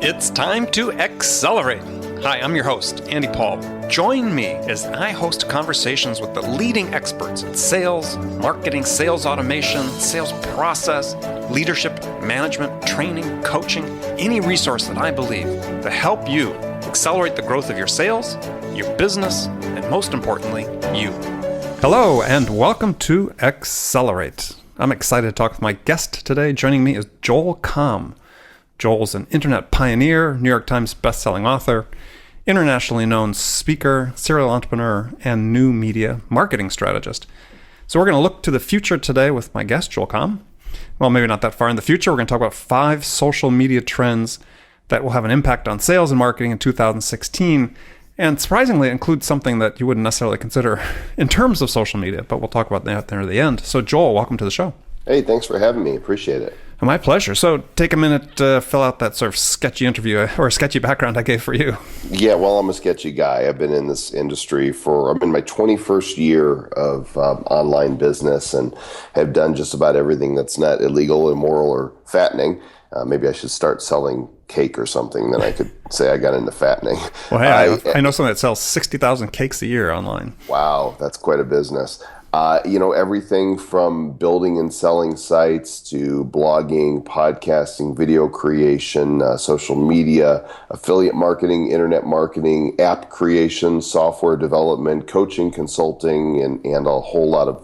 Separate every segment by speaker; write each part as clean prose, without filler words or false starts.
Speaker 1: It's time to accelerate. Hi, I'm your host, Andy Paul. Join me as I host conversations with the leading experts in sales, marketing, sales automation, sales process, leadership, management, training, coaching, any resource that I believe to help you accelerate the growth of your sales, your business, and most importantly, you. Hello, and welcome to Accelerate. I'm excited to talk with my guest today. Joining me is Joel Comm. Joel's an internet pioneer, New York Times bestselling author, internationally known speaker, serial entrepreneur, and new media marketing strategist. So we're going to look to the future today with my guest, Joel Comm. Well, maybe not that far in the future. We're going to talk about 5 social media trends that will have an impact on sales and marketing in 2016. And surprisingly, it includes something that you wouldn't necessarily consider in terms of social media, but we'll talk about that near the end. So Joel, welcome to the show.
Speaker 2: Hey, thanks for having me. Appreciate it.
Speaker 1: My pleasure. So take a minute to fill out that sort of sketchy interview or sketchy background I gave for you.
Speaker 2: Yeah, well, I'm a sketchy guy. I've been in this industry I'm in my 21st year of online business and have done just about everything that's not illegal, immoral, or fattening. Maybe I should start selling cake or something, then I could say I got into fattening.
Speaker 1: Well, hey, I know someone that sells 60,000 cakes a year online.
Speaker 2: Wow, that's quite a business. Everything from building and selling sites to blogging, podcasting, video creation, social media, affiliate marketing, internet marketing, app creation, software development, coaching, consulting, and a whole lot of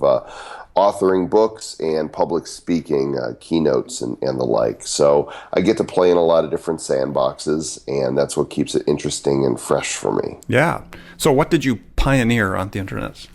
Speaker 2: authoring books and public speaking, keynotes, and the like. So I get to play in a lot of different sandboxes, and that's what keeps it interesting and fresh for me.
Speaker 1: Yeah. So what did you pioneer on the internet?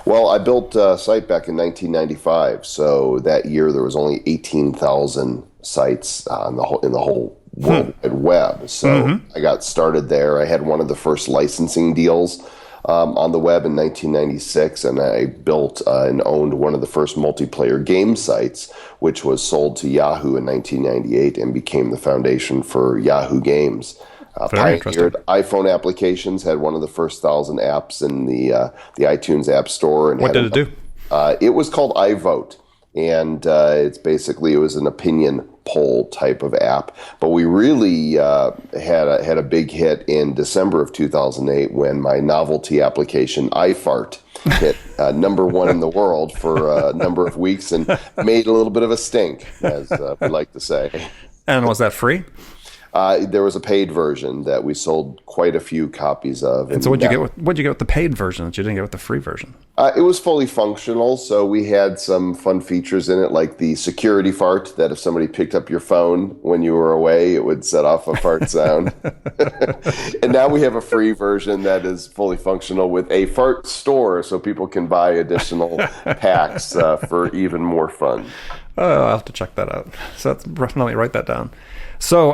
Speaker 2: Well, I built a site back in 1995. So that year there was only 18,000 sites in the whole World Wide Web. So I got started there. I had one of the first licensing deals on the web in 1996, and I built and owned one of the first multiplayer game sites, which was sold to Yahoo in 1998 and became the foundation for Yahoo Games. Pioneered iPhone applications, had one of the first 1,000 apps in the iTunes App Store. And
Speaker 1: what did it do?
Speaker 2: It was called iVote, and it was an opinion poll type of app. But we really had a big hit in December of 2008 when my novelty application iFart hit number 1 in the world for a number of weeks and made a little bit of a stink, as we like to say.
Speaker 1: And was that free?
Speaker 2: There was a paid version that we sold quite a few copies of.
Speaker 1: And so what'd you get with the paid version that you didn't get with the free version?
Speaker 2: It was fully functional, so we had some fun features in it, like the security fart, that if somebody picked up your phone when you were away, it would set off a fart sound. And now we have a free version that is fully functional with a fart store, so people can buy additional packs for even more fun.
Speaker 1: Oh, I'll have to check that out. So definitely write that down. So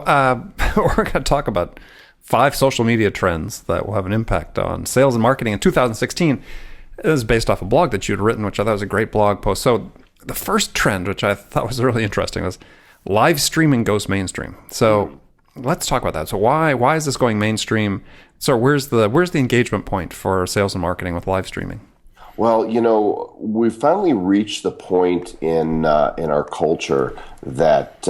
Speaker 1: we're going to talk about 5 social media trends that will have an impact on sales and marketing in 2016. It was based off a blog that you'd written, which I thought was a great blog post. So the first trend, which I thought was really interesting, was live streaming goes mainstream. So let's talk about that. So why is this going mainstream? So where's the engagement point for sales and marketing with live streaming?
Speaker 2: Well, we've finally reached the point in our culture that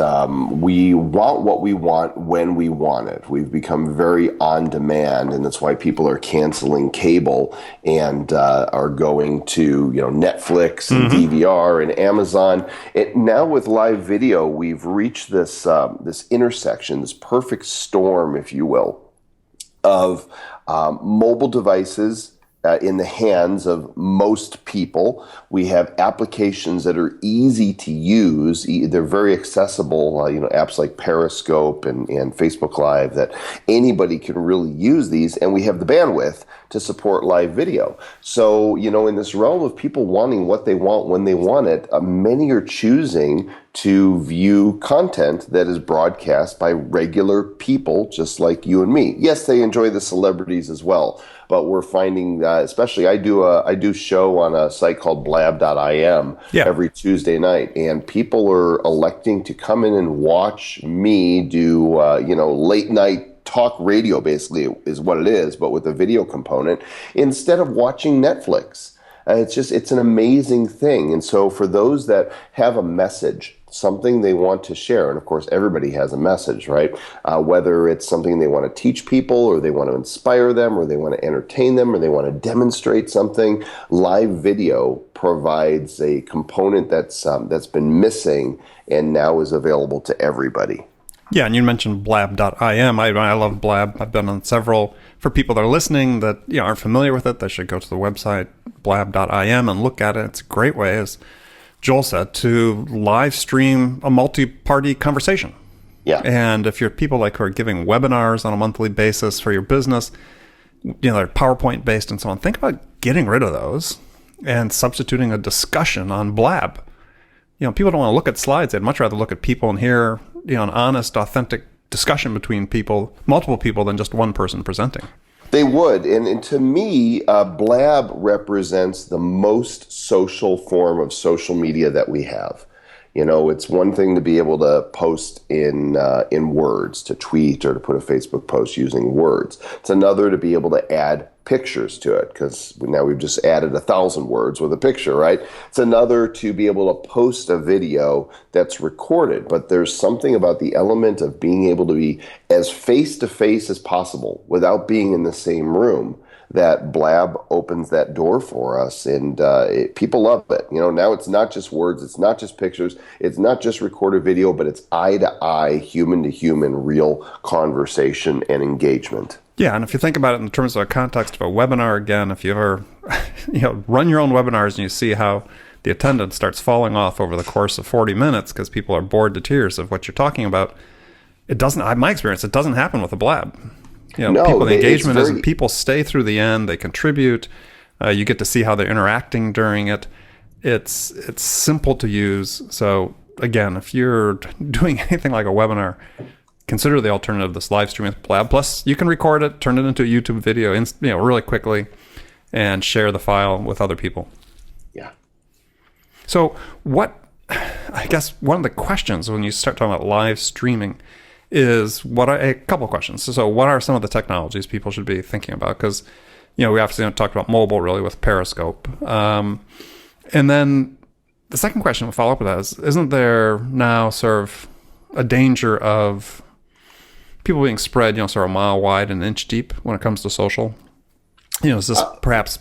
Speaker 2: we want what we want when we want it. We've become very on demand, and that's why people are canceling cable and are going to Netflix and DVR and Amazon. Now with live video, we've reached this intersection, this perfect storm, if you will, of mobile devices in the hands of most people. We have applications that are easy to use. They're very accessible, apps like Periscope and Facebook Live, that anybody can really use these, and we have the bandwidth to support live video. So, in this realm of people wanting what they want when they want it, many are choosing to view content that is broadcast by regular people just like you and me. Yes, they enjoy the celebrities as well, but we're finding that, especially I do show on a site called blab.im every Tuesday night, and people are electing to come in and watch me do late night talk radio, basically, is what it is, but with a video component, instead of watching Netflix. It's an amazing thing. And so for those that have a message, something they want to share. And of course, everybody has a message, right? Whether it's something they want to teach people, or they want to inspire them, or they want to entertain them, or they want to demonstrate something, live video provides a component that's been missing and now is available to everybody.
Speaker 1: Yeah, and you mentioned blab.im. I love Blab. I've been on several. For people that are listening that aren't familiar with it, they should go to the website blab.im and look at it. It's a great way, as Joel said, to live stream a multi-party conversation.
Speaker 2: Yeah.
Speaker 1: And if you're people who are giving webinars on a monthly basis for your business, they're PowerPoint based and so on, think about getting rid of those and substituting a discussion on Blab. People don't want to look at slides. They'd much rather look at people and hear an honest, authentic discussion between multiple people, than just one person presenting.
Speaker 2: They would. And to me, Blab represents the most social form of social media that we have. It's one thing to be able to post in words, to tweet or to put a Facebook post using words. It's another to be able to add pictures to it, because now we've just added 1,000 words with a picture, right? It's another to be able to post a video that's recorded. But there's something about the element of being able to be as face-to-face as possible without being in the same room, that Blab opens that door for us, and people love it. Now it's not just words, it's not just pictures, it's not just recorded video, but it's eye-to-eye, human-to-human, real conversation and engagement.
Speaker 1: Yeah, and if you think about it in terms of a context of a webinar, again, if you ever run your own webinars and you see how the attendance starts falling off over the course of 40 minutes because people are bored to tears of what you're talking about, it doesn't, in my experience, it doesn't happen with a Blab. The engagement is people stay through the end, they contribute, you get to see how they're interacting during it. It's simple to use. So again, if you're doing anything like a webinar, consider the alternative, this live streaming with Blab. Plus, you can record it, turn it into a YouTube video, really quickly, and share the file with other people.
Speaker 2: Yeah.
Speaker 1: So I guess one of the questions when you start talking about live streaming is a couple of questions. So what are some of the technologies people should be thinking about? Because, we obviously talked about mobile really with Periscope. And then the second question we'll follow up with that is, isn't there now sort of a danger of people being spread, sort of a mile wide and an inch deep when it comes to social? Is this perhaps,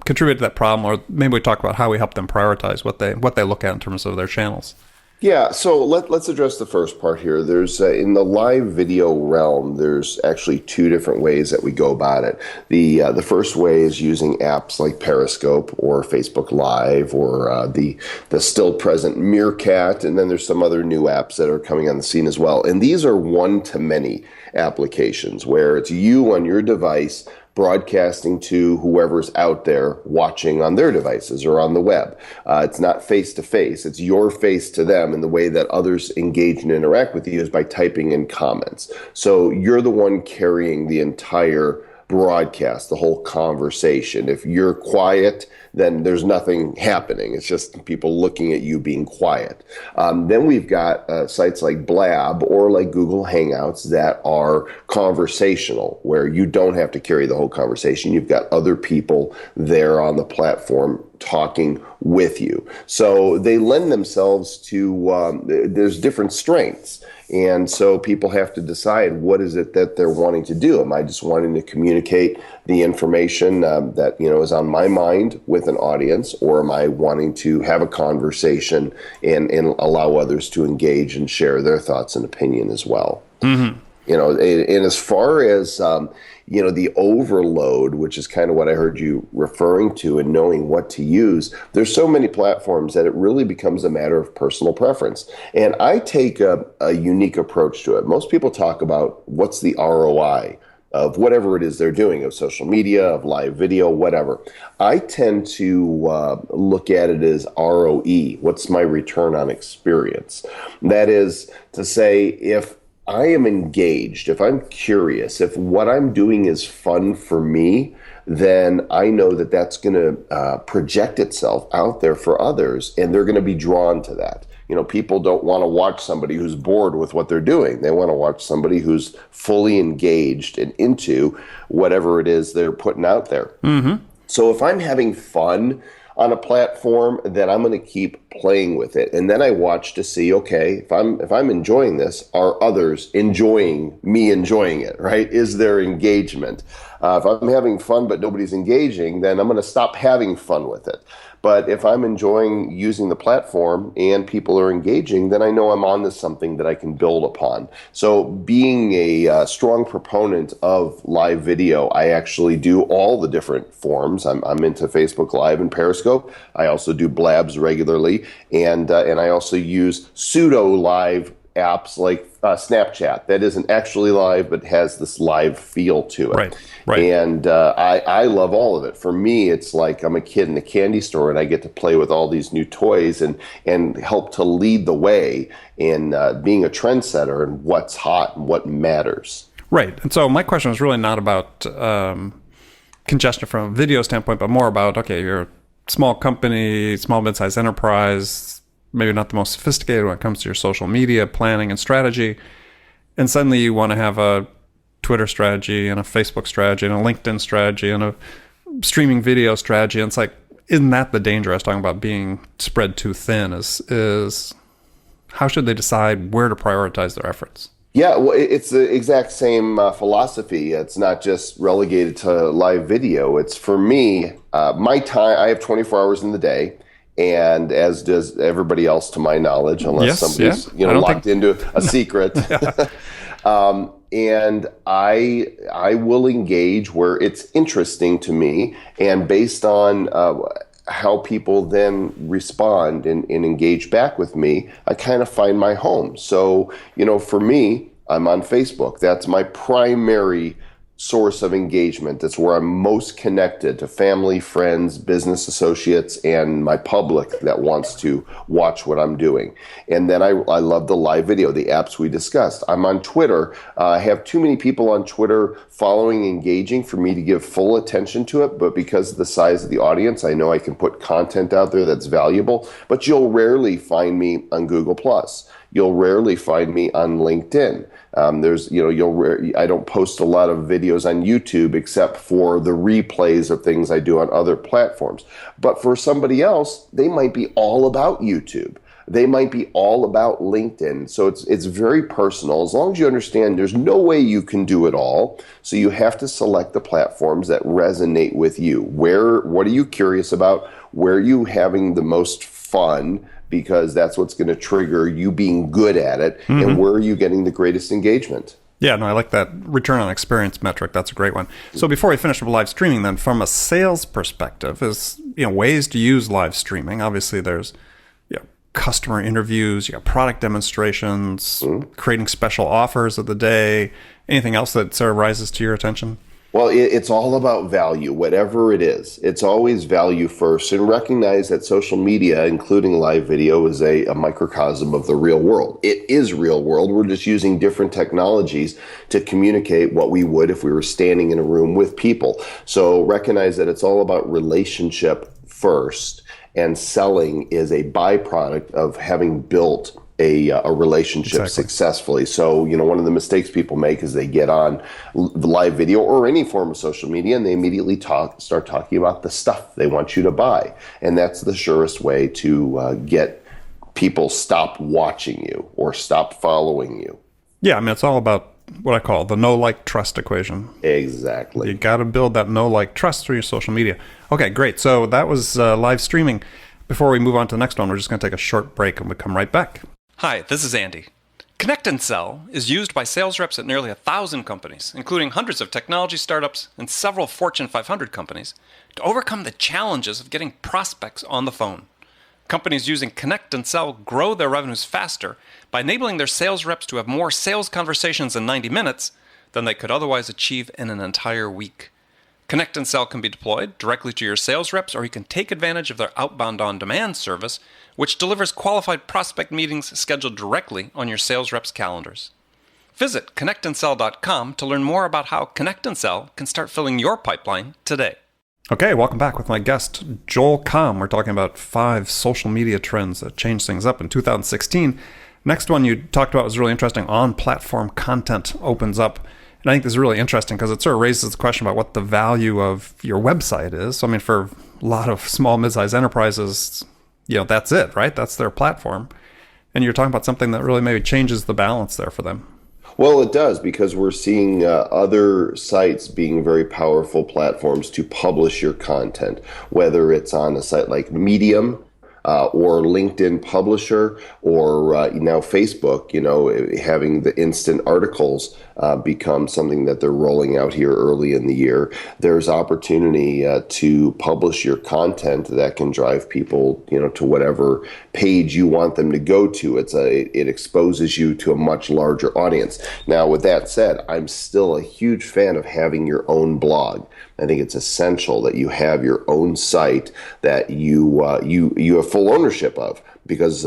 Speaker 1: contribute to that problem? Or maybe we talk about how we help them prioritize what they look at in terms of their channels.
Speaker 2: Yeah, so let's address the first part here. There's in the live video realm, there's actually two different ways that we go about it. The first way is using apps like Periscope or Facebook Live or the still present Meerkat, and then there's some other new apps that are coming on the scene as well. And these are one-to-many applications where it's you on your device broadcasting to whoever's out there watching on their devices or on the web. It's not face-to-face. It's your face to them, and the way that others engage and interact with you is by typing in comments. So you're the one carrying the entire broadcast, the whole conversation. If you're quiet, then there's nothing happening. It's just people looking at you being quiet. Then we've got sites like Blab or like Google Hangouts that are conversational, where you don't have to carry the whole conversation. You've got other people there on the platform talking with you. So they lend themselves to, there's different strengths. And so people have to decide, what is it that they're wanting to do? Am I just wanting to communicate the information that is on my mind with an audience, or am I wanting to have a conversation and allow others to engage and share their thoughts and opinion as well? Mm-hmm. And as far as the overload, which is kind of what I heard you referring to, and knowing what to use, there's so many platforms that it really becomes a matter of personal preference. And I take a unique approach to it. Most people talk about what's the ROI of whatever it is they're doing, of social media, of live video, whatever. I tend to look at it as ROE. What's my return on experience? That is to say, if I am engaged, if I'm curious, if what I'm doing is fun for me, then I know that that's going to project itself out there for others, and they're going to be drawn to that. People don't want to watch somebody who's bored with what they're doing. They want to watch somebody who's fully engaged and into whatever it is they're putting out there. Mm-hmm. So if I'm having fun on a platform, then I'm going to keep playing with it. And then I watch to see, okay, if I'm enjoying this, are others enjoying me enjoying it, right? Is there engagement? If I'm having fun but nobody's engaging, then I'm going to stop having fun with it. But if I'm enjoying using the platform and people are engaging, then I know I'm on to something that I can build upon. So being a strong proponent of live video, I actually do all the different forms. I'm into Facebook Live and Periscope. I also do Blabs regularly, and I also use pseudo live apps like Snapchat that isn't actually live but has this live feel to it.
Speaker 1: Right.
Speaker 2: And I love all of it. For me, it's like I'm a kid in a candy store and I get to play with all these new toys and help to lead the way in being a trendsetter and what's hot and what matters.
Speaker 1: Right. And so my question was really not about congestion from a video standpoint, but more about, okay, you're a small company, small mid-sized enterprise, maybe not the most sophisticated when it comes to your social media planning and strategy. And suddenly you want to have a Twitter strategy and a Facebook strategy and a LinkedIn strategy and a streaming video strategy. And it's like, isn't that the danger I was talking about being spread too thin is how should they decide where to prioritize their efforts?
Speaker 2: Yeah, well, it's the exact same philosophy. It's not just relegated to live video. It's for me, my time, I have 24 hours in the day. And as does everybody else, to my knowledge, unless somebody's locked into a secret. And I will engage where it's interesting to me, and based on how people then respond and engage back with me, I kind of find my home. So, for me, I'm on Facebook. That's my primary source of engagement. It's where I'm most connected to family, friends, business associates, and my public that wants to watch what I'm doing. And then I love the live video, the apps we discussed. I'm on Twitter. I have too many people on Twitter following, engaging for me to give full attention to it, but because of the size of the audience, I know I can put content out there that's valuable, but you'll rarely find me on Google+. You'll rarely find me on LinkedIn. I don't post a lot of videos on YouTube except for the replays of things I do on other platforms. But for somebody else, they might be all about YouTube. They might be all about LinkedIn. So it's very personal. As long as you understand there's no way you can do it all. So you have to select the platforms that resonate with you. What are you curious about? Where are you having the most fun? Because that's what's going to trigger you being good at it. Mm-hmm. And where are you getting the greatest engagement?
Speaker 1: Yeah, no, I like that return on experience metric. That's a great one. So before we finish with live streaming, then from a sales perspective, is ways to use live streaming. Obviously, there's customer interviews, product demonstrations, creating special offers of the day. Anything else that sort of rises to your attention?
Speaker 2: Well, it's all about value, whatever it is. It's always value first, and recognize that social media, including live video, is a microcosm of the real world. It is real world. We're just using different technologies to communicate what we would if we were standing in a room with people. So recognize that it's all about relationship first, and selling is a byproduct of having built a relationship successfully. So, one of the mistakes people make is they get on the live video or any form of social media and they immediately start talking about the stuff they want you to buy. And that's the surest way to get people stop watching you or stop following you.
Speaker 1: Yeah, I mean, it's all about what I call the know, like, trust equation.
Speaker 2: Exactly.
Speaker 1: You got to build that know, like, trust through your social media. Okay, great. So that was live streaming. Before we move on to the next one, we're just going to take a short break and we'll come right back. Hi, this is Andy. Connect and Sell is used by sales reps at nearly 1,000 companies, including hundreds of technology startups and several Fortune 500 companies, to overcome the challenges of getting prospects on the phone. Companies using Connect and Sell grow their revenues faster by enabling their sales reps to have more sales conversations in 90 minutes than they could otherwise achieve in an entire week. Connect and Sell can be deployed directly to your sales reps, or you can take advantage of their outbound on-demand service, which delivers qualified prospect meetings scheduled directly on your sales reps' calendars. Visit connectandsell.com to learn more about how Connect and Sell can start filling your pipeline today. Okay, welcome back with my guest, Joel Comm. We're talking about 5 social media trends that changed things up in 2016. Next one you talked about was really interesting. On-platform content opens up. And I think this is really interesting because it sort of raises the question about what the value of your website is. So, I mean, for a lot of small, mid-sized enterprises, that's it, right? That's their platform. And you're talking about something that really maybe changes the balance there for them.
Speaker 2: Well, it does, because we're seeing other sites being very powerful platforms to publish your content, whether it's on a site like Medium, or LinkedIn Publisher, or now Facebook, having the instant articles become something that they're rolling out here early in the year. There's opportunity to publish your content that can drive people, to whatever page you want them to go to. It exposes you to a much larger audience. Now, with that said, I'm still a huge fan of having your own blog. I think it's essential that you have your own site that you have full ownership of, because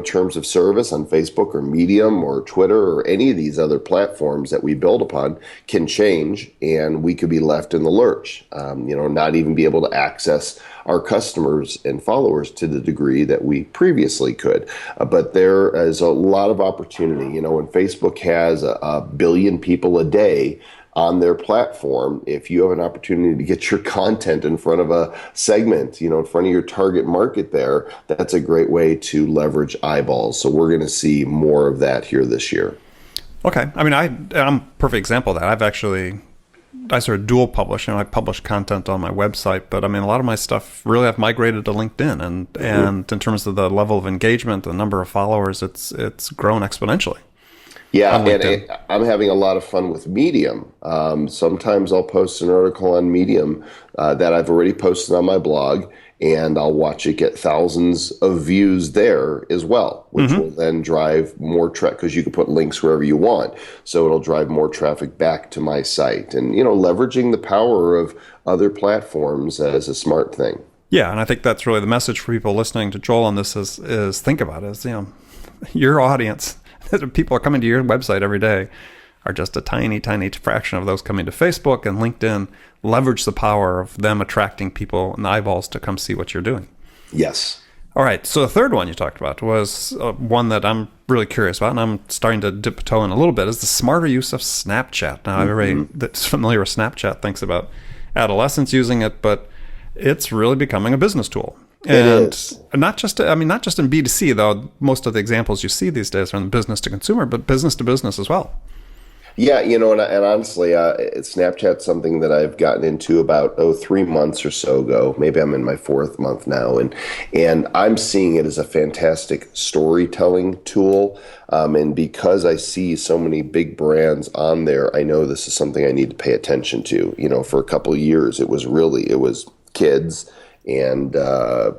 Speaker 2: terms of service on Facebook or Medium or Twitter or any of these other platforms that we build upon can change, and we could be left in the lurch. Not even be able to access our customers and followers to the degree that we previously could. But there is a lot of opportunity. When Facebook has a billion people a day on their platform, if you have an opportunity to get your content in front of a segment, in front of your target market there, that's a great way to leverage eyeballs. So we're going to see more of that here this year.
Speaker 1: Okay. I mean, I'm a perfect example of that. I sort of dual publish. I publish content on my website, but I mean, a lot of my stuff really I've migrated to LinkedIn, and in terms of the level of engagement, the number of followers, it's grown exponentially.
Speaker 2: Yeah, and I'm having a lot of fun with Medium. Sometimes I'll post an article on Medium that I've already posted on my blog, and I'll watch it get thousands of views there as well, which will then drive more traffic, because you can put links wherever you want. So it'll drive more traffic back to my site. And, leveraging the power of other platforms as a smart thing.
Speaker 1: Yeah, and I think that's really the message for people listening to Joel on this is think about it. Your audience, people are coming to your website every day, are just a tiny, tiny fraction of those coming to Facebook and LinkedIn. Leverage the power of them attracting people and eyeballs to come see what you're doing.
Speaker 2: Yes.
Speaker 1: All right. So the third one you talked about was one that I'm really curious about, and I'm starting to dip a toe in a little bit, is the smarter use of Snapchat. Now, everybody that's familiar with Snapchat thinks about adolescents using it, but it's really becoming a business tool. And
Speaker 2: it is.
Speaker 1: not just in B2C, though. Most of the examples you see these days are in business to consumer, but business to business as well.
Speaker 2: Yeah, and honestly, Snapchat's something that I've gotten into about 3 months or so ago. Maybe I'm in my 4th month now, and I'm seeing it as a fantastic storytelling tool. And because I see so many big brands on there, I know this is something I need to pay attention to. For a couple of years, it was kids and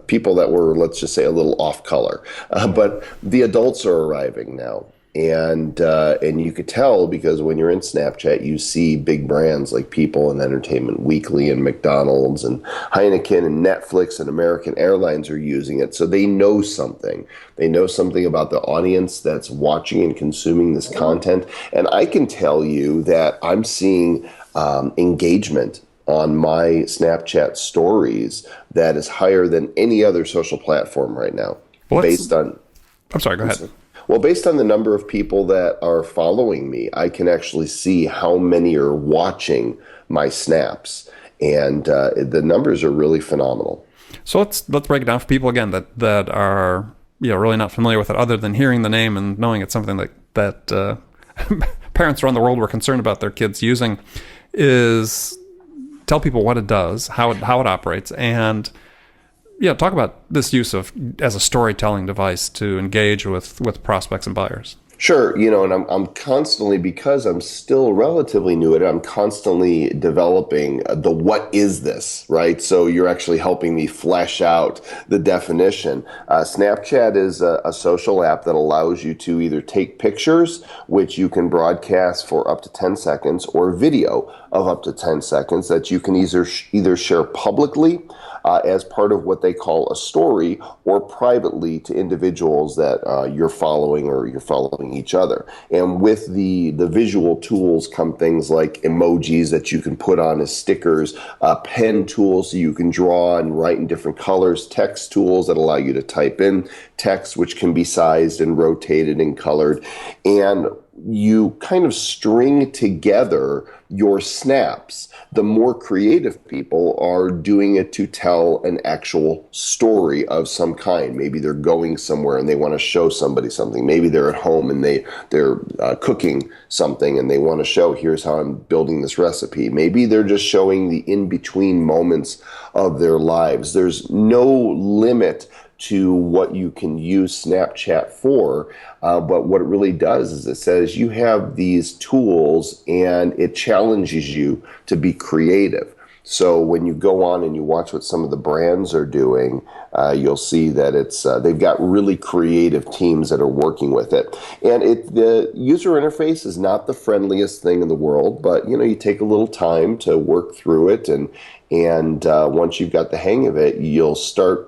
Speaker 2: people that were, let's just say, a little off color. But the adults are arriving now. And you could tell, because when you're in Snapchat, you see big brands like People and Entertainment Weekly and McDonald's and Heineken and Netflix and American Airlines are using it. So they know something. They know something about the audience that's watching and consuming this content. And I can tell you that I'm seeing engagement on my Snapchat stories that is higher than any other social platform right now.
Speaker 1: I'm sorry, go ahead.
Speaker 2: Well, based on the number of people that are following me, I can actually see how many are watching my snaps, and the numbers are really phenomenal.
Speaker 1: So let's break it down for people again that are really not familiar with it, other than hearing the name and knowing it's something that parents around the world were concerned about their kids using. Is tell people what it does, how it operates, and talk about this use as a storytelling device to engage with prospects and buyers.
Speaker 2: Sure, and I'm constantly, because I'm still relatively new at it, I'm constantly developing the what is this, right? So you're actually helping me flesh out the definition. Snapchat is a social app that allows you to either take pictures, which you can broadcast for up to 10 seconds, or video of up to 10 seconds that you can either share publicly as part of what they call a story, or privately to individuals that you're following, or you're following each other. And with the visual tools come things like emojis that you can put on as stickers, pen tools so you can draw and write in different colors, text tools that allow you to type in text, which can be sized and rotated and colored. And you kind of string together your snaps. The more creative people are doing it to tell an actual story of some kind. Maybe they're going somewhere and they want to show somebody something. Maybe they're at home and they're cooking something and they want to show, here's how I'm building this recipe. Maybe they're just showing the in-between moments of their lives. There's no limit to what you can use Snapchat for. But what it really does is it says you have these tools and it challenges you to be creative. So when you go on and you watch what some of the brands are doing, you'll see that they've got really creative teams that are working with it. And the user interface is not the friendliest thing in the world, but you take a little time to work through it, and once you've got the hang of it, you'll start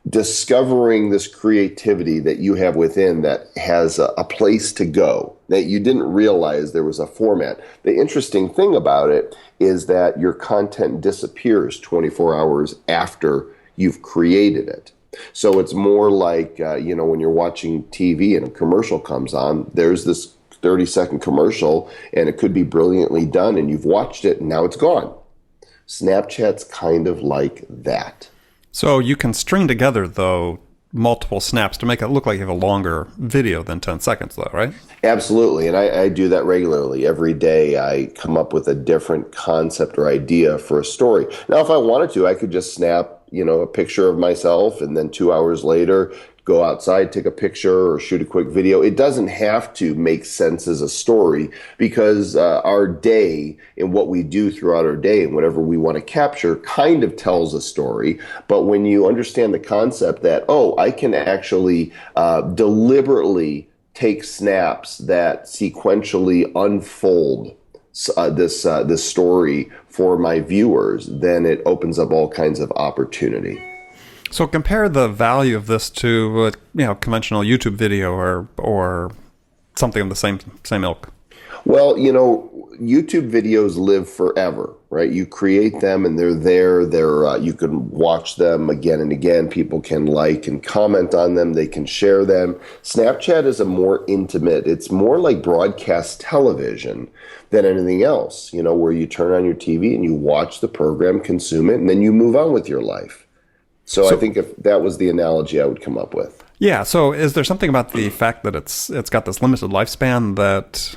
Speaker 2: discovering this creativity that you have within that has a place to go, that you didn't realize there was a format. The interesting thing about it is that your content disappears 24 hours after you've created it. So it's more like, when you're watching TV and a commercial comes on, there's this 30-second commercial and it could be brilliantly done and you've watched it and now it's gone. Snapchat's kind of like that.
Speaker 1: So you can string together, though, multiple snaps to make it look like you have a longer video than 10 seconds, though, right?
Speaker 2: Absolutely. And I do that regularly. Every day I come up with a different concept or idea for a story. Now, if I wanted to, I could just snap, a picture of myself and then 2 hours later go outside, take a picture or shoot a quick video. It doesn't have to make sense as a story because our day and what we do throughout our day and whatever we want to capture kind of tells a story. But when you understand the concept that, I can actually deliberately take snaps that sequentially unfold this story for my viewers, then it opens up all kinds of opportunity.
Speaker 1: So compare the value of this to a conventional YouTube video or something of the same ilk.
Speaker 2: Well, YouTube videos live forever, right? You create them and they're there. You can watch them again and again. People can like and comment on them. They can share them. Snapchat is a more intimate. It's more like broadcast television than anything else, where you turn on your TV and you watch the program, consume it, and then you move on with your life. So I think if that was the analogy I would come up with.
Speaker 1: Yeah. So is there something about the fact that it's got this limited lifespan that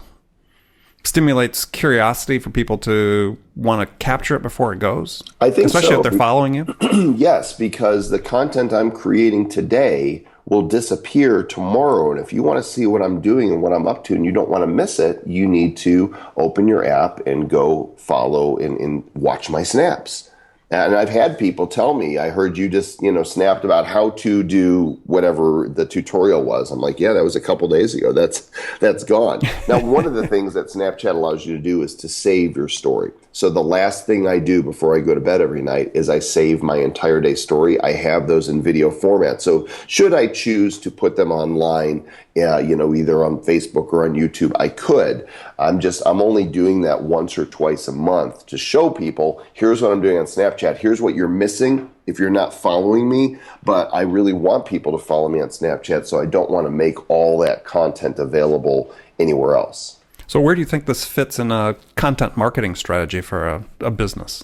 Speaker 1: stimulates curiosity for people to want to capture it before it goes?
Speaker 2: I think
Speaker 1: especially if they're following you?
Speaker 2: Yes, because the content I'm creating today will disappear tomorrow. And if you want to see what I'm doing and what I'm up to and you don't want to miss it, you need to open your app and go follow and watch my snaps. And I've had people tell me, I heard you just, snapped about how to do whatever the tutorial was. I'm like, yeah, that was a couple days ago. That's gone. Now, one of the things that Snapchat allows you to do is to save your story. So the last thing I do before I go to bed every night is I save my entire day story. I have those in video format. So should I choose to put them online, either on Facebook or on YouTube, I could. I'm only doing that once or twice a month to show people, here's what I'm doing on Snapchat. Here's what you're missing if you're not following me. But I really want people to follow me on Snapchat, so I don't want to make all that content available anywhere else.
Speaker 1: So where do you think this fits in a content marketing strategy for a business?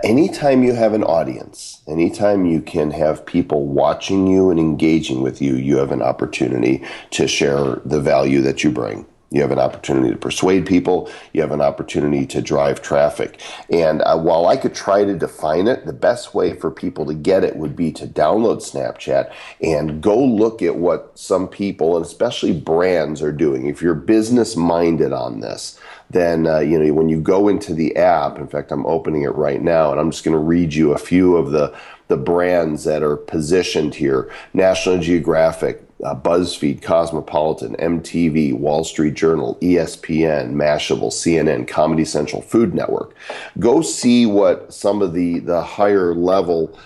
Speaker 2: Anytime you have an audience, anytime you can have people watching you and engaging with you, you have an opportunity to share the value that you bring. You have an opportunity to persuade people. You have an opportunity to drive traffic. And while I could try to define it, the best way for people to get it would be to download Snapchat and go look at what some people, and especially brands, are doing. If you're business minded on this, then when you go into the app, in fact, I'm opening it right now, and I'm just going to read you a few of the brands that are positioned here. National Geographic, BuzzFeed, Cosmopolitan, MTV, Wall Street Journal, ESPN, Mashable, CNN, Comedy Central, Food Network. Go see what some of the higher level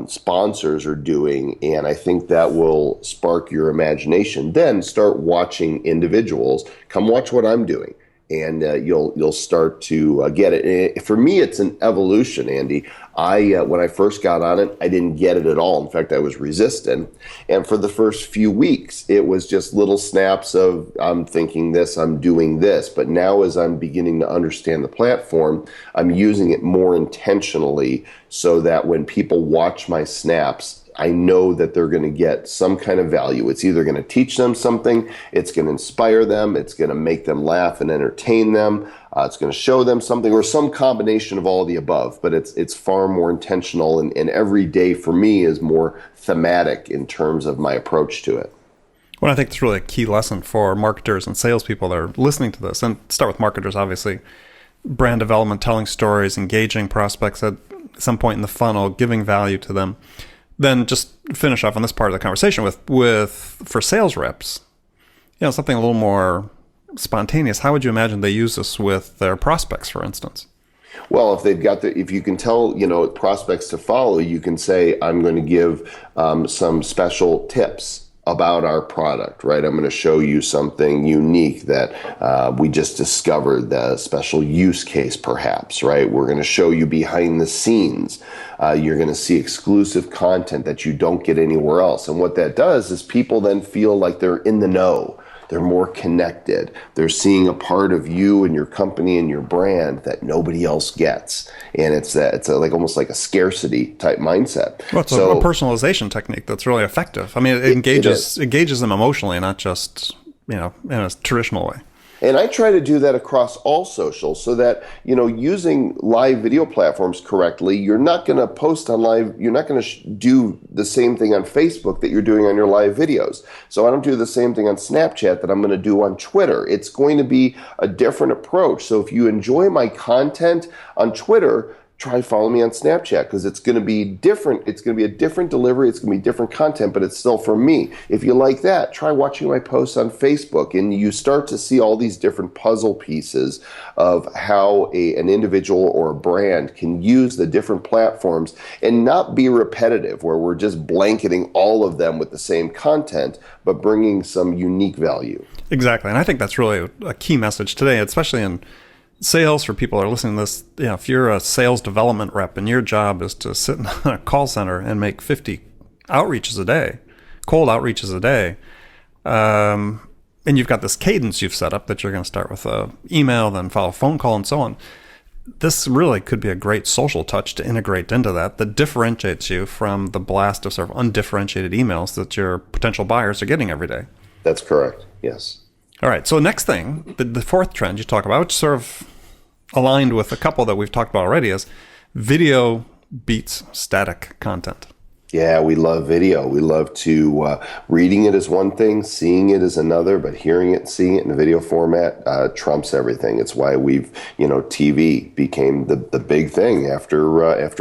Speaker 2: sponsors are doing, and I think that will spark your imagination. Then start watching individuals. Come watch what I'm doing. and you'll start to get it. For me, it's an evolution, Andy. When I first got on it, I didn't get it at all. In fact, I was resistant. And for the first few weeks, it was just little snaps of I'm thinking this, I'm doing this. But now, as I'm beginning to understand the platform, I'm using it more intentionally so that when people watch my snaps, I know that they're going to get some kind of value. It's either going to teach them something, it's going to inspire them, it's going to make them laugh and entertain them, it's going to show them something, or some combination of all of the above. But it's far more intentional, and every day for me is more thematic in terms of my approach to it.
Speaker 1: Well, I think it's really a key lesson for marketers and salespeople that are listening to this. And start with marketers, obviously. Brand development, telling stories, engaging prospects at some point in the funnel, giving value to them. Then just finish off on this part of the conversation with for sales reps, something a little more spontaneous. How would you imagine they use this with their prospects, for instance?
Speaker 2: Well, if you can tell, prospects to follow, you can say, I'm going to give some special tips about our product, right? I'm going to show you something unique that we just discovered, the special use case perhaps, right? We're going to show you behind the scenes. You're going to see exclusive content that you don't get anywhere else. And what that does is people then feel like they're in the know. They're more connected. They're seeing a part of you and your company and your brand that nobody else gets. And it's like almost like a scarcity type mindset.
Speaker 1: Well, it's a personalization technique that's really effective. I mean, it engages them emotionally, not just, in a traditional way.
Speaker 2: And I try to do that across all social so that, using live video platforms correctly, you're not going to post on live, you're not going to do the same thing on Facebook that you're doing on your live videos. So I don't do the same thing on Snapchat that I'm going to do on Twitter. It's going to be a different approach. So if you enjoy my content on Twitter, try follow me on Snapchat, because it's going to be different. It's going to be a different delivery. It's going to be different content, but it's still from me. If you like that, try watching my posts on Facebook, and you start to see all these different puzzle pieces of how an individual or a brand can use the different platforms and not be repetitive, where we're just blanketing all of them with the same content, but bringing some unique value.
Speaker 1: Exactly. And I think that's really a key message today, especially in sales. For people that are listening to this, if you're a sales development rep and your job is to sit in a call center and make 50 outreaches a day, cold outreaches a day, and you've got this cadence you've set up that you're going to start with an email, then follow a phone call, and so on. This really could be a great social touch to integrate into that differentiates you from the blast of sort of undifferentiated emails that your potential buyers are getting every day.
Speaker 2: That's correct. Yes.
Speaker 1: All right. So next thing, the fourth trend you talk about, which sort of aligned with a couple that we've talked about already, is video beats static content.
Speaker 2: Yeah, we love video. We love to reading it as one thing, seeing it as another, but hearing it and seeing it in a video format trumps everything. It's why TV became the big thing after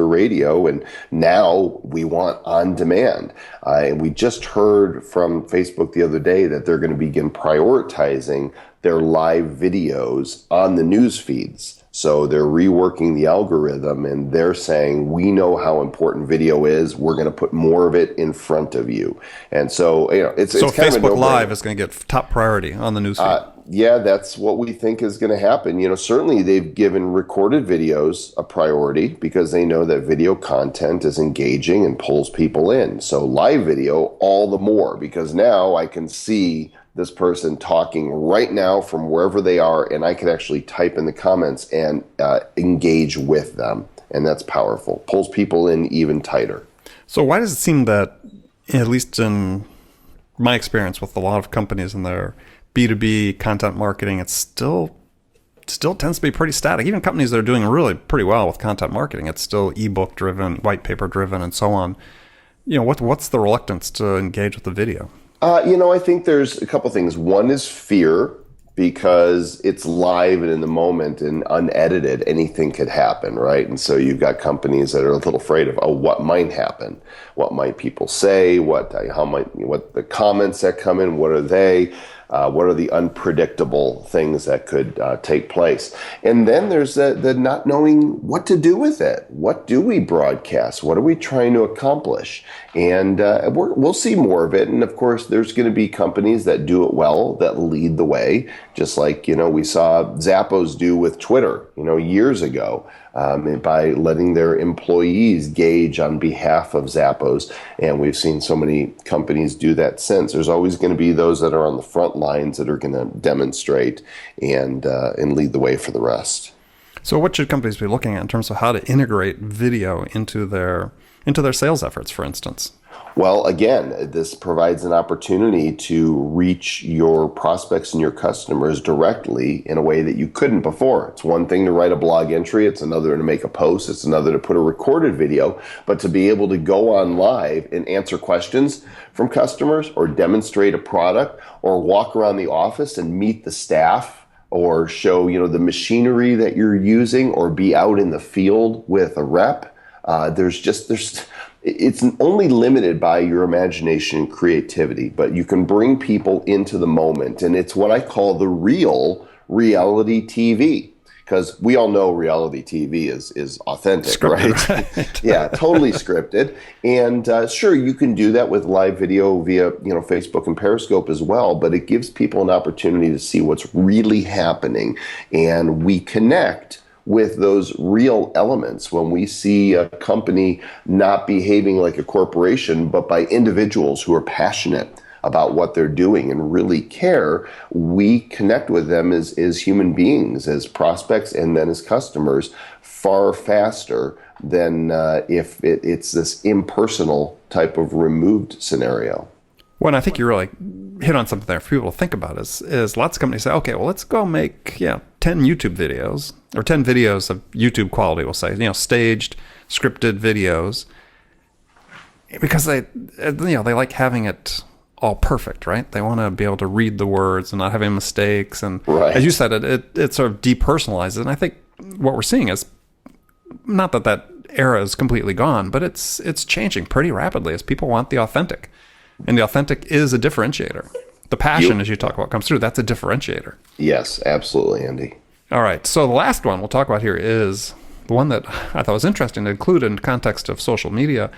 Speaker 2: radio, and now we want on demand. And we just heard from Facebook the other day that they're going to begin prioritizing their live videos on the news feeds. So they're reworking the algorithm, and they're saying, we know how important video is. We're going to put more of it in front of you. And so, it's kind
Speaker 1: Facebook
Speaker 2: of
Speaker 1: Live is going to get top priority on the newsfeed.
Speaker 2: Yeah, that's what we think is going to happen. Certainly they've given recorded videos a priority because they know that video content is engaging and pulls people in. So live video, all the more, because now I can see this person talking right now from wherever they are, and I can actually type in the comments and engage with them. And that's powerful. Pulls people in even tighter. So
Speaker 1: why does it seem that, at least in my experience with a lot of companies in their B2B content marketing, it still tends to be pretty static? Even companies that are doing really pretty well with content marketing, it's still ebook driven, white paper driven, and so on. What's the reluctance to engage with the video?
Speaker 2: I think there's a couple things. One is fear, because it's live and in the moment and unedited. Anything could happen, right? And so you've got companies that are a little afraid of, what might happen? What might people say? What the comments that come in, what are they? What are the unpredictable things that could take place? And then there's the not knowing what to do with it. What do we broadcast? What are we trying to accomplish? And we'll see more of it. And of course, there's going to be companies that do it well, that lead the way, just like, we saw Zappos do with Twitter, years ago, by letting their employees gauge on behalf of Zappos. And we've seen so many companies do that since. There's always going to be those that are on the front lines that are going to demonstrate and lead the way for the rest.
Speaker 1: So what should companies be looking at in terms of how to integrate video into their sales efforts, for instance?
Speaker 2: Well, again, this provides an opportunity to reach your prospects and your customers directly in a way that you couldn't before. It's one thing to write a blog entry. It's another to make a post. It's another to put a recorded video. But to be able to go on live and answer questions from customers or demonstrate a product or walk around the office and meet the staff or show, the machinery that you're using or be out in the field with a rep. It's only limited by your imagination and creativity, but you can bring people into the moment. And it's what I call the real reality TV, because we all know reality TV is authentic,
Speaker 1: scripted,
Speaker 2: right? Yeah, totally scripted. And sure, you can do that with live video via, Facebook and Periscope as well, but it gives people an opportunity to see what's really happening. And we connect with those real elements when we see a company not behaving like a corporation, but by individuals who are passionate about what they're doing and really care. We connect with them as human beings, as prospects, and then as customers far faster than if it's this impersonal type of removed scenario.
Speaker 1: Well, and I think you really hit on something there for people to think about is lots of companies say, okay, well, let's go make 10 YouTube videos or 10 videos of YouTube quality, we'll say, staged, scripted videos, because they like having it all perfect, right? They want to be able to read the words and not have any mistakes. And
Speaker 2: right.
Speaker 1: As you said, it sort of depersonalizes. And I think what we're seeing is not that era is completely gone, but it's changing pretty rapidly as people want the authentic. And the authentic is a differentiator. The passion, as you talk about, comes through. That's a differentiator.
Speaker 2: Yes, absolutely, Andy.
Speaker 1: All right. So the last one we'll talk about here is the one that I thought was interesting to include in context of social media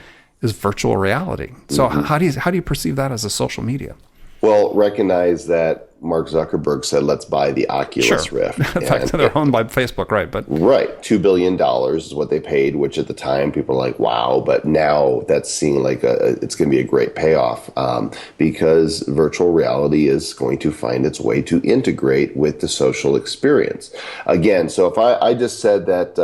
Speaker 1: is virtual reality. So how do you perceive that as a social media?
Speaker 2: Well, recognize that Mark Zuckerberg said, let's buy the Oculus Rift.
Speaker 1: In fact, they're owned by Facebook, right? But
Speaker 2: right. $2 billion is what they paid, which at the time people are like, wow. But now that's seeming like it's going to be a great payoff because virtual reality is going to find its way to integrate with the social experience. Again, so if I just said that,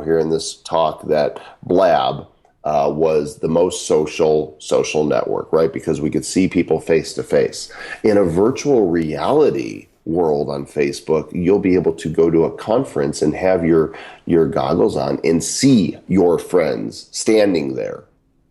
Speaker 2: here in this talk that Blab was the most social network, right? Because we could see people face to face. In a virtual reality world on Facebook, you'll be able to go to a conference and have your goggles on and see your friends standing there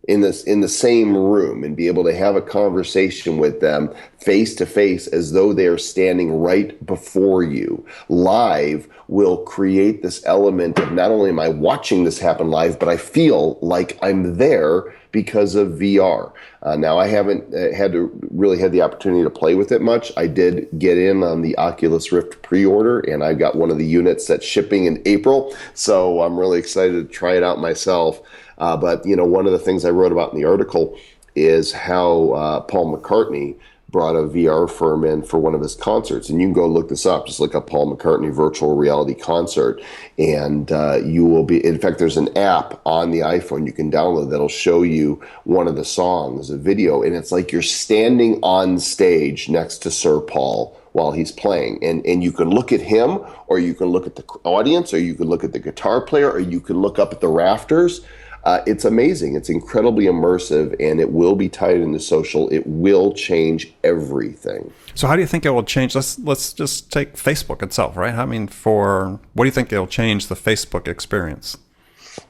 Speaker 2: in the same room and be able to have a conversation with them face to face as though they are standing right before you. Live will create this element of not only am I watching this happen live, but I feel like I'm there because of VR. Now, I haven't had the opportunity to play with it much. I did get in on the Oculus Rift pre-order, and I got one of the units that's shipping in April, so I'm really excited to try it out myself. But one of the things I wrote about in the article is how Paul McCartney brought a VR firm in for one of his concerts. And you can go look this up. Just look up Paul McCartney virtual reality concert. And you will be, in fact, there's an app on the iPhone you can download that'll show you one of the songs, a video. And it's like you're standing on stage next to Sir Paul while he's playing. And you can look at him, or you can look at the audience, or you can look at the guitar player, or you can look up at the rafters. It's amazing. It's incredibly immersive, and it will be tied into social. It will change everything.
Speaker 1: So how do you think it will change? Let's just take Facebook itself, right? I mean, what do you think it'll change the Facebook experience?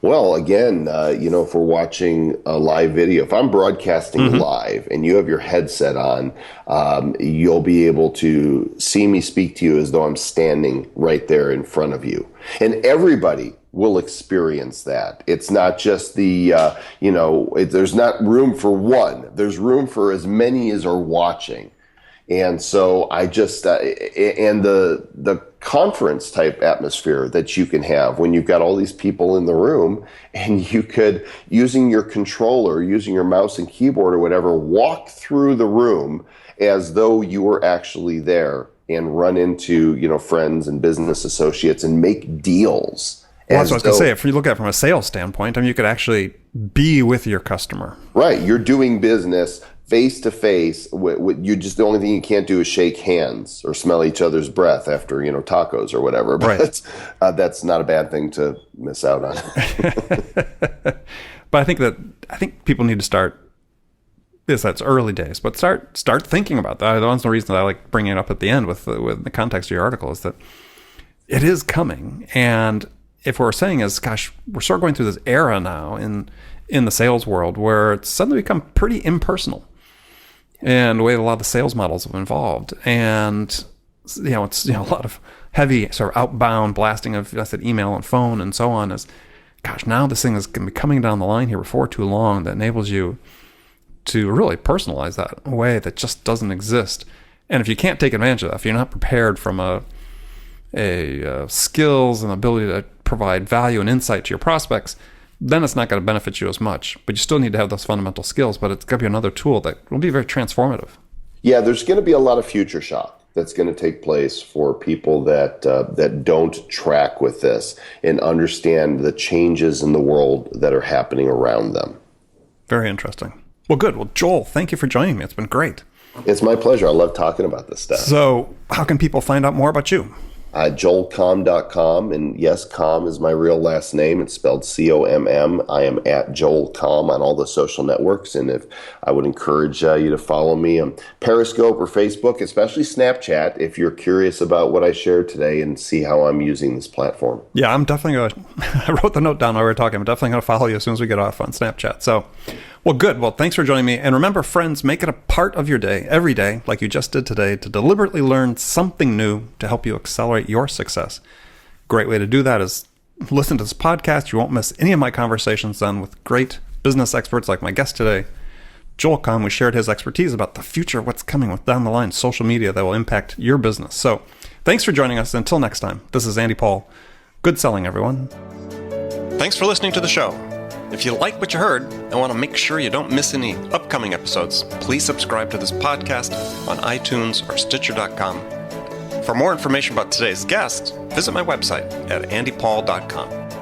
Speaker 2: Well, again, if we're watching a live video, if I'm broadcasting live and you have your headset on, you'll be able to see me speak to you as though I'm standing right there in front of you. And everybody will experience that. It's not just there's not room for one. There's room for as many as are watching. And so I just and the conference type atmosphere that you can have when you've got all these people in the room, and you could, using your controller, using your mouse and keyboard or whatever, walk through the room as though you were actually there and run into, friends and business associates and make deals.
Speaker 1: Well, that's what I was going to say. If you look at it from a sales standpoint, you could actually be with your customer.
Speaker 2: Right. You're doing business face to face. The only thing you can't do is shake hands or smell each other's breath after, tacos or whatever. But
Speaker 1: right.
Speaker 2: That's not a bad thing to miss out on.
Speaker 1: But I think people need to start. That's early days, but start thinking about that. That's the reason that I like bringing it up at the end with the context of your article, is that it is coming. And if what we're saying is, gosh, we're sort of going through this era now in the sales world where it's suddenly become pretty impersonal, and the way a lot of the sales models have evolved. And it's a lot of heavy sort of outbound blasting of, I said, email and phone and so on. Is, gosh, now this thing is going to be coming down the line here before too long that enables you to really personalize that in a way that just doesn't exist. And if you can't take advantage of that, if you're not prepared from a skills and ability to provide value and insight to your prospects, then it's not going to benefit you as much. But you still need to have those fundamental skills, but it's going to be another tool that will be very transformative. Yeah,
Speaker 2: there's going to be a lot of future shock that's going to take place for people that don't track with this and understand the changes in the world that are happening around them.
Speaker 1: Very interesting. Well, good. Well, Joel, thank you for joining me. It's been great.
Speaker 2: It's my pleasure. I love talking about this stuff.
Speaker 1: So how can people find out more about you?
Speaker 2: JoelComm.com, and yes, Comm is my real last name. It's spelled COMM. I am at Joel Comm on all the social networks, and if I would encourage you to follow me on Periscope or Facebook, especially Snapchat, if you're curious about what I shared today and see how I'm using this platform.
Speaker 1: Yeah, I'm definitely going to, I wrote the note down while we were talking. I'm definitely going to follow you as soon as we get off on Snapchat. So, well, good. Well, thanks for joining me. And remember, friends, make it a part of your day, every day, like you just did today, to deliberately learn something new to help you accelerate your success. Great way to do that is listen to this podcast. You won't miss any of my conversations done with great business experts like my guest today, Joel Comm. We shared his expertise about the future of what's coming with down the line social media that will impact your business. So thanks for joining us. Until next time, this is Andy Paul. Good selling, everyone. Thanks for listening to the show. If you like what you heard and want to make sure you don't miss any upcoming episodes, please subscribe to this podcast on iTunes or Stitcher.com. For more information about today's guest, visit my website at andypaul.com.